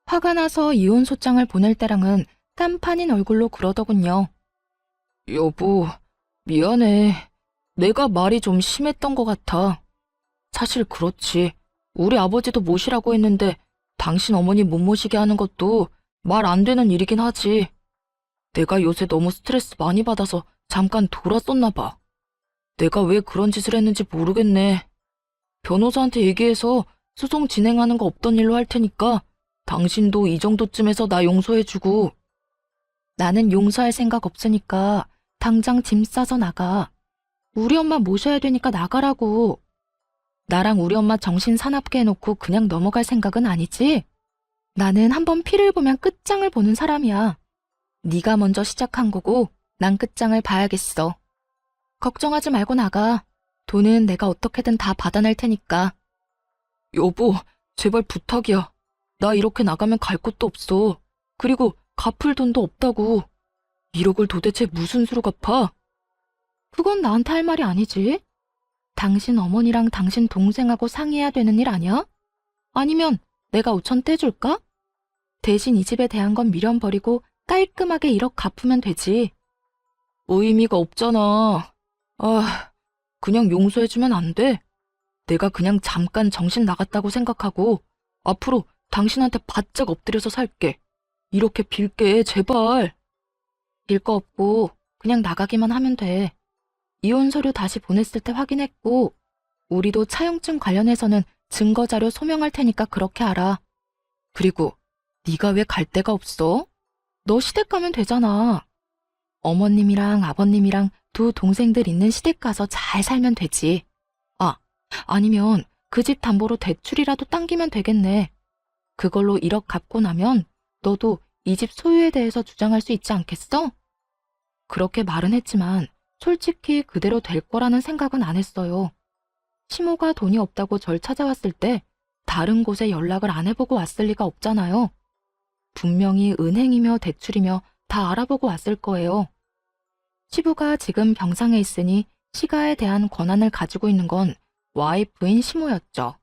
화가 나서 이혼 소장을 보낼 때랑은 깜판인 얼굴로 그러더군요. 여보, 미안해. 내가 말이 좀 심했던 것 같아. 사실 그렇지. 우리 아버지도 모시라고 했는데 당신 어머니 못 모시게 하는 것도 말 안 되는 일이긴 하지. 내가 요새 너무 스트레스 많이 받아서 잠깐 돌았었나 봐. 내가 왜 그런 짓을 했는지 모르겠네. 변호사한테 얘기해서 소송 진행하는 거 없던 일로 할 테니까 당신도 이 정도쯤에서 나 용서해주고. 나는 용서할 생각 없으니까 당장 짐 싸서 나가. 우리 엄마 모셔야 되니까 나가라고. 나랑 우리 엄마 정신 사납게 해놓고 그냥 넘어갈 생각은 아니지? 나는 한번 피를 보면 끝장을 보는 사람이야. 네가 먼저 시작한 거고 난 끝장을 봐야겠어. 걱정하지 말고 나가. 돈은 내가 어떻게든 다 받아낼 테니까. 여보, 제발 부탁이야. 나 이렇게 나가면 갈 곳도 없어. 그리고 갚을 돈도 없다고. 1억을 도대체 무슨 수로 갚아? 그건 나한테 할 말이 아니지. 당신 어머니랑 당신 동생하고 상의해야 되는 일 아니야? 아니면 내가 5천 떼줄까? 대신 이 집에 대한 건 미련 버리고 깔끔하게 1억 갚으면 되지. 의미가 없잖아. 그냥 용서해주면 안 돼? 내가 그냥 잠깐 정신 나갔다고 생각하고 앞으로 당신한테 바짝 엎드려서 살게. 이렇게 빌게, 제발. 빌 거 없고 그냥 나가기만 하면 돼. 이혼 서류 다시 보냈을 때 확인했고, 우리도 차용증 관련해서는 증거자료 소명할 테니까 그렇게 알아. 그리고 네가 왜 갈 데가 없어? 너 시댁 가면 되잖아. 어머님이랑 아버님이랑 두 동생들 있는 시댁 가서 잘 살면 되지. 아니면 그 집 담보로 대출이라도 당기면 되겠네. 그걸로 1억 갚고 나면 너도 이 집 소유에 대해서 주장할 수 있지 않겠어? 그렇게 말은 했지만 솔직히 그대로 될 거라는 생각은 안 했어요. 시모가 돈이 없다고 절 찾아왔을 때 다른 곳에 연락을 안 해보고 왔을 리가 없잖아요. 분명히 은행이며 대출이며 다 알아보고 왔을 거예요. 시부가 지금 병상에 있으니 시가에 대한 권한을 가지고 있는 건 와이프인 시모였죠.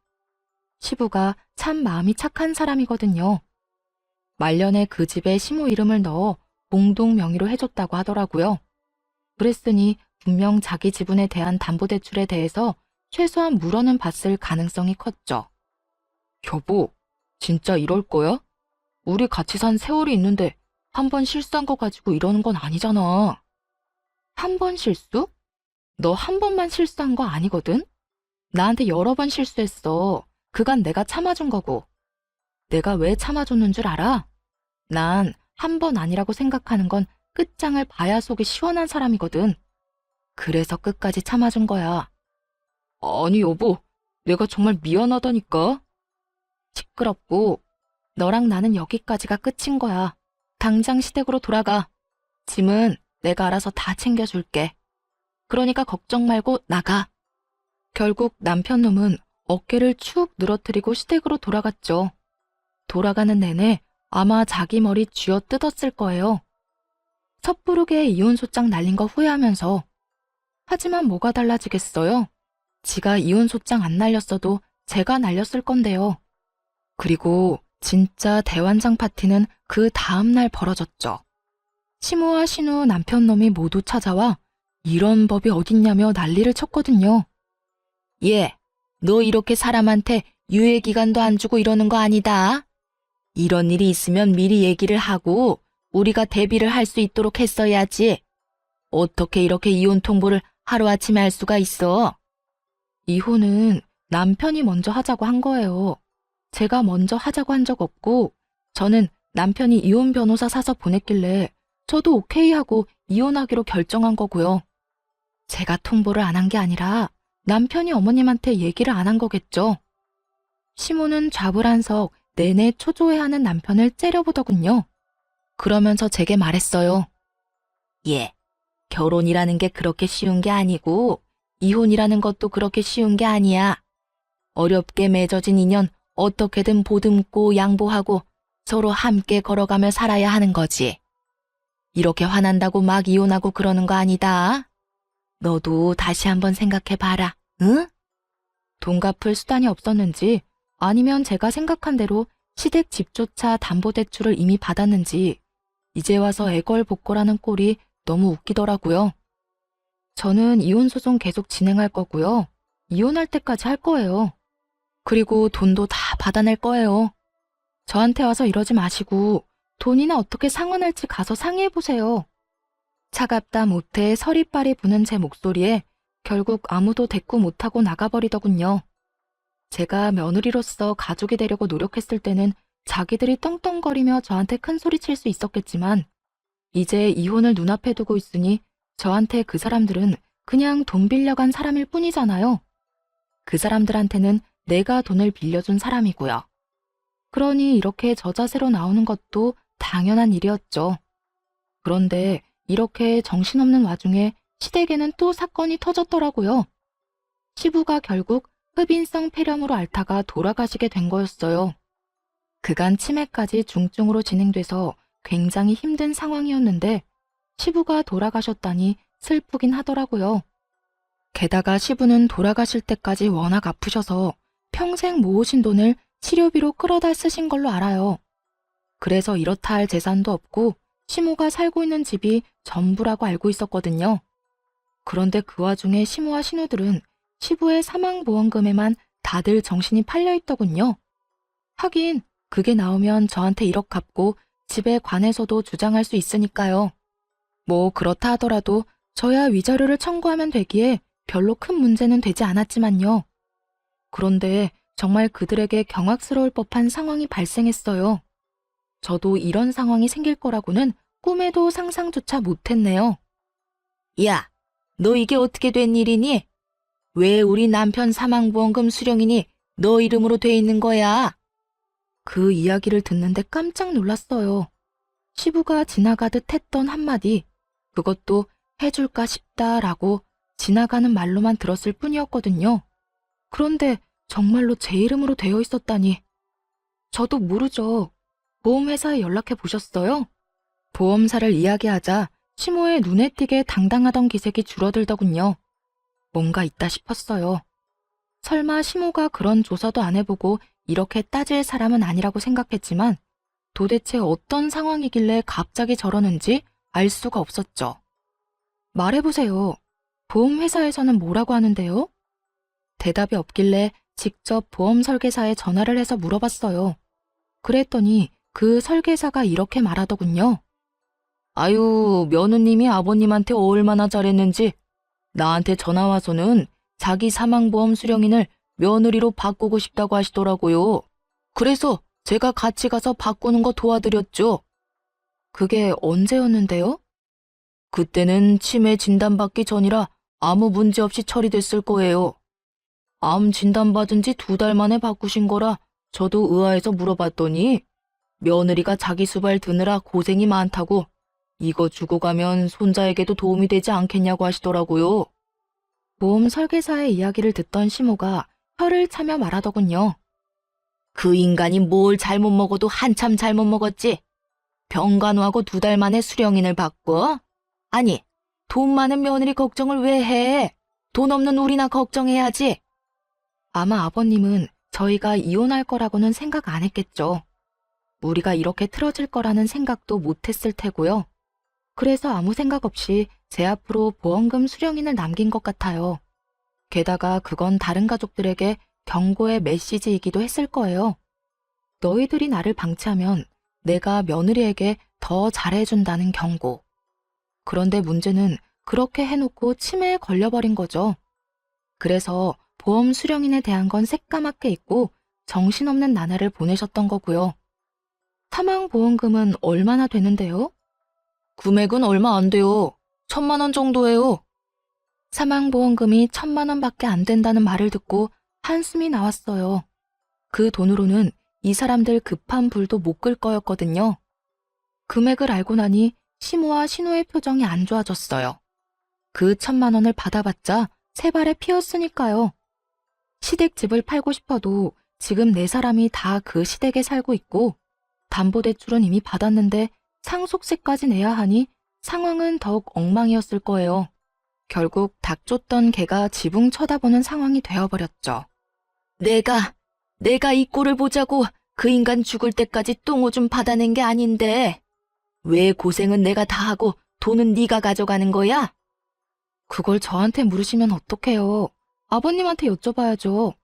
시부가 참 마음이 착한 사람이거든요. 말년에 그 집에 시모 이름을 넣어 공동 명의로 해줬다고 하더라고요. 그랬으니 분명 자기 지분에 대한 담보대출에 대해서 최소한 물어는 봤을 가능성이 컸죠. 여보, 진짜 이럴 거야? 우리 같이 산 세월이 있는데 한 번 실수한 거 가지고 이러는 건 아니잖아. 한 번 실수? 너 한 번만 실수한 거 아니거든? 나한테 여러 번 실수했어. 그간 내가 참아준 거고. 내가 왜 참아줬는 줄 알아? 난 한 번 아니라고 생각하는 건 끝장을 봐야 속이 시원한 사람이거든. 그래서 끝까지 참아준 거야. 아니 여보, 내가 정말 미안하다니까. 시끄럽고, 너랑 나는 여기까지가 끝인 거야. 당장 시댁으로 돌아가. 짐은 내가 알아서 다 챙겨줄게. 그러니까 걱정 말고 나가. 결국 남편 놈은 어깨를 축 늘어뜨리고 시댁으로 돌아갔죠. 돌아가는 내내 아마 자기 머리 쥐어 뜯었을 거예요. 섣부르게 이혼소장 날린 거 후회하면서. 하지만 뭐가 달라지겠어요? 지가 이혼소장 안 날렸어도 제가 날렸을 건데요. 그리고 진짜 대환장 파티는 그 다음날 벌어졌죠. 시모와 신우 남편 놈이 모두 찾아와 이런 법이 어딨냐며 난리를 쳤거든요. 얘, 너 이렇게 사람한테 유예기간도 안 주고 이러는 거 아니다. 이런 일이 있으면 미리 얘기를 하고 우리가 대비를 할 수 있도록 했어야지. 어떻게 이렇게 이혼 통보를 하루아침에 할 수가 있어? 이혼은 남편이 먼저 하자고 한 거예요. 제가 먼저 하자고 한 적 없고, 저는 남편이 이혼 변호사 사서 보냈길래 저도 오케이 하고 이혼하기로 결정한 거고요. 제가 통보를 안 한 게 아니라 남편이 어머님한테 얘기를 안 한 거겠죠. 시모는 좌불안석 내내 초조해하는 남편을 째려보더군요. 그러면서 제게 말했어요. 예, 결혼이라는 게 그렇게 쉬운 게 아니고 이혼이라는 것도 그렇게 쉬운 게 아니야. 어렵게 맺어진 인연 어떻게든 보듬고 양보하고 서로 함께 걸어가며 살아야 하는 거지. 이렇게 화난다고 막 이혼하고 그러는 거 아니다. 너도 다시 한번 생각해봐라, 응? 돈 갚을 수단이 없었는지 아니면 제가 생각한 대로 시댁 집조차 담보대출을 이미 받았는지 이제 와서 애걸복걸하는 꼴이 너무 웃기더라고요. 저는 이혼소송 계속 진행할 거고요. 이혼할 때까지 할 거예요. 그리고 돈도 다 받아낼 거예요. 저한테 와서 이러지 마시고 돈이나 어떻게 상환할지 가서 상의해보세요. 차갑다 못해 서리빨이 부는 제 목소리에 결국 아무도 대꾸 못하고 나가버리더군요. 제가 며느리로서 가족이 되려고 노력했을 때는 자기들이 떵떵거리며 저한테 큰 소리 칠 수 있었겠지만 이제 이혼을 눈앞에 두고 있으니 저한테 그 사람들은 그냥 돈 빌려간 사람일 뿐이잖아요. 그 사람들한테는 내가 돈을 빌려준 사람이고요. 그러니 이렇게 저자세로 나오는 것도 당연한 일이었죠. 그런데 이렇게 정신없는 와중에 시댁에는 또 사건이 터졌더라고요. 시부가 결국 흡인성 폐렴으로 앓다가 돌아가시게 된 거였어요. 그간 치매까지 중증으로 진행돼서 굉장히 힘든 상황이었는데 시부가 돌아가셨다니 슬프긴 하더라고요. 게다가 시부는 돌아가실 때까지 워낙 아프셔서 평생 모으신 돈을 치료비로 끌어다 쓰신 걸로 알아요. 그래서 이렇다 할 재산도 없고 시모가 살고 있는 집이 전부라고 알고 있었거든요. 그런데 그 와중에 시모와 신우들은 시부의 사망보험금에만 다들 정신이 팔려 있더군요. 하긴 그게 나오면 저한테 1억 갚고 집에 관해서도 주장할 수 있으니까요. 뭐 그렇다 하더라도 저야 위자료를 청구하면 되기에 별로 큰 문제는 되지 않았지만요. 그런데 정말 그들에게 경악스러울 법한 상황이 발생했어요. 저도 이런 상황이 생길 거라고는 꿈에도 상상조차 못했네요. 야, 너 이게 어떻게 된 일이니? 왜 우리 남편 사망보험금 수령인이 너 이름으로 돼 있는 거야? 그 이야기를 듣는데 깜짝 놀랐어요. 시부가 지나가듯 했던 한마디, 그것도 해줄까 싶다라고 지나가는 말로만 들었을 뿐이었거든요. 그런데 정말로 제 이름으로 되어 있었다니. 저도 모르죠. 보험회사에 연락해 보셨어요? 보험사를 이야기하자 시모의 눈에 띄게 당당하던 기색이 줄어들더군요. 뭔가 있다 싶었어요. 설마 시모가 그런 조사도 안 해보고 이렇게 따질 사람은 아니라고 생각했지만 도대체 어떤 상황이길래 갑자기 저러는지 알 수가 없었죠. 말해보세요. 보험회사에서는 뭐라고 하는데요? 대답이 없길래 직접 보험 설계사에 전화를 해서 물어봤어요. 그랬더니 그 설계사가 이렇게 말하더군요. 아유, 며느님이 아버님한테 얼마나 잘했는지 나한테 전화 와서는 자기 사망보험 수령인을 며느리로 바꾸고 싶다고 하시더라고요. 그래서 제가 같이 가서 바꾸는 거 도와드렸죠. 그게 언제였는데요? 그때는 치매 진단받기 전이라 아무 문제 없이 처리됐을 거예요. 암 진단받은 지 2달 만에 바꾸신 거라 저도 의아해서 물어봤더니 며느리가 자기 수발 드느라 고생이 많다고 이거 주고 가면 손자에게도 도움이 되지 않겠냐고 하시더라고요. 보험 설계사의 이야기를 듣던 시모가 혀를 차며 말하더군요. 그 인간이 뭘 잘못 먹어도 한참 잘못 먹었지. 병간호하고 2달 만에 수령인을 바꿔? 아니, 돈 많은 며느리 걱정을 왜 해? 돈 없는 우리나 걱정해야지. 아마 아버님은 저희가 이혼할 거라고는 생각 안 했겠죠. 우리가 이렇게 틀어질 거라는 생각도 못 했을 테고요. 그래서 아무 생각 없이 제 앞으로 보험금 수령인을 남긴 것 같아요. 게다가 그건 다른 가족들에게 경고의 메시지이기도 했을 거예요. 너희들이 나를 방치하면 내가 며느리에게 더 잘해준다는 경고. 그런데 문제는 그렇게 해놓고 치매에 걸려버린 거죠. 그래서 보험 수령인에 대한 건 새까맣게 잊고 정신없는 나날을 보내셨던 거고요. 사망보험금은 얼마나 되는데요? 금액은 얼마 안 돼요. 1,000만 원 정도예요. 사망보험금이 1,000만 원밖에 안 된다는 말을 듣고 한숨이 나왔어요. 그 돈으로는 이 사람들 급한 불도 못 끌 거였거든요. 금액을 알고 나니 시모와 신호의 표정이 안 좋아졌어요. 그 1,000만 원을 받아봤자 세 발에 피었으니까요. 시댁집을 팔고 싶어도 지금 네 사람이 다 그 시댁에 살고 있고 담보대출은 이미 받았는데 상속세까지 내야 하니 상황은 더욱 엉망이었을 거예요. 결국 닭 쫓던 개가 지붕 쳐다보는 상황이 되어버렸죠. 내가 이 꼴을 보자고 그 인간 죽을 때까지 똥오줌 받아낸 게 아닌데 왜 고생은 내가 다 하고 돈은 네가 가져가는 거야? 그걸 저한테 물으시면 어떡해요. 아버님한테 여쭤봐야죠.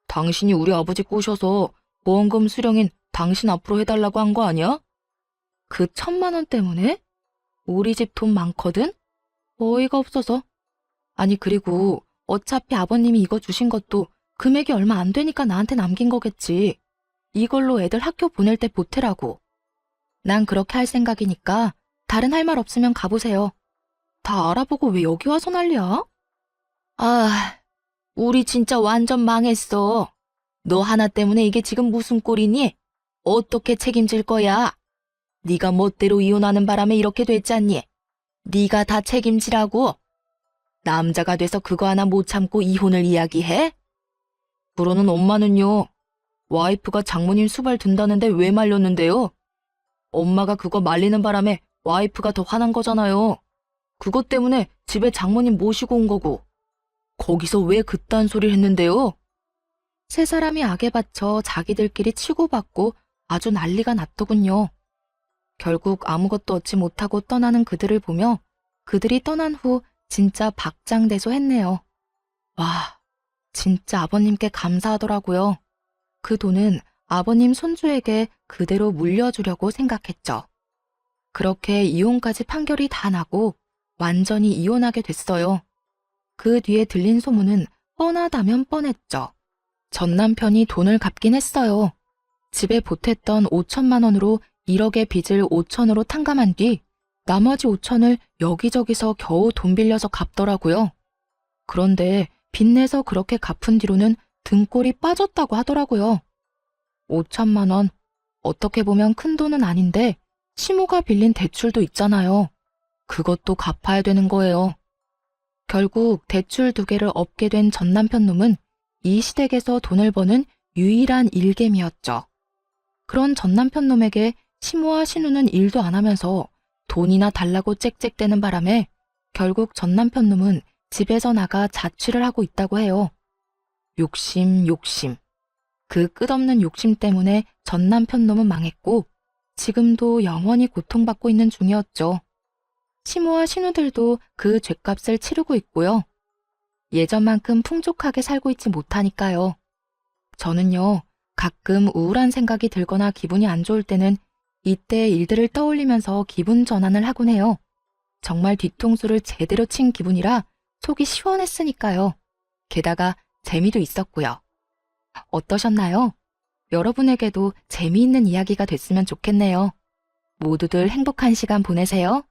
당신이 우리 아버지 꼬셔서 보험금 수령인 당신 앞으로 해달라고 한 거 아니야? 그 1,000만 원 때문에? 우리 집 돈 많거든? 어이가 없어서. 아니 그리고 어차피 아버님이 이거 주신 것도 금액이 얼마 안 되니까 나한테 남긴 거겠지. 이걸로 애들 학교 보낼 때 보태라고. 난 그렇게 할 생각이니까 다른 할 말 없으면 가보세요. 다 알아보고 왜 여기 와서 난리야? 아, 우리 진짜 완전 망했어. 너 하나 때문에 이게 지금 무슨 꼴이니? 어떻게 책임질 거야? 네가 멋대로 이혼하는 바람에 이렇게 됐잖니? 네가 다 책임지라고. 남자가 돼서 그거 하나 못 참고 이혼을 이야기해? 그러는 엄마는요? 와이프가 장모님 수발 든다는데 왜 말렸는데요? 엄마가 그거 말리는 바람에 와이프가 더 화난 거잖아요. 그것 때문에 집에 장모님 모시고 온 거고. 거기서 왜 그딴 소리를 했는데요? 세 사람이 악에 받쳐 자기들끼리 치고받고 아주 난리가 났더군요. 결국 아무것도 얻지 못하고 떠나는 그들을 보며 그들이 떠난 후 진짜 박장대소했네요. 와, 진짜 아버님께 감사하더라고요. 그 돈은 아버님 손주에게 그대로 물려주려고 생각했죠. 그렇게 이혼까지 판결이 다 나고 완전히 이혼하게 됐어요. 그 뒤에 들린 소문은 뻔하다면 뻔했죠. 전 남편이 돈을 갚긴 했어요. 집에 보탰던 5천만 원으로 1억의 빚을 5천으로 탕감한 뒤 나머지 5천을 여기저기서 겨우 돈 빌려서 갚더라고요. 그런데 빚내서 그렇게 갚은 뒤로는 등골이 빠졌다고 하더라고요. 5천만 원, 어떻게 보면 큰 돈은 아닌데 시모가 빌린 대출도 있잖아요. 그것도 갚아야 되는 거예요. 결국 대출 2개를 엎게 된 전 남편 놈은 이 시댁에서 돈을 버는 유일한 일개미였죠. 그런 전 남편 놈에게 시모와 신우는 일도 안 하면서 돈이나 달라고 짹짹대는 바람에 결국 전 남편 놈은 집에서 나가 자취를 하고 있다고 해요. 욕심. 그 끝없는 욕심 때문에 전 남편 놈은 망했고 지금도 영원히 고통받고 있는 중이었죠. 시모와 신우들도 그 죗값을 치르고 있고요. 예전만큼 풍족하게 살고 있지 못하니까요. 저는요, 가끔 우울한 생각이 들거나 기분이 안 좋을 때는 이때 일들을 떠올리면서 기분 전환을 하곤 해요. 정말 뒤통수를 제대로 친 기분이라 속이 시원했으니까요. 게다가 재미도 있었고요. 어떠셨나요? 여러분에게도 재미있는 이야기가 됐으면 좋겠네요. 모두들 행복한 시간 보내세요.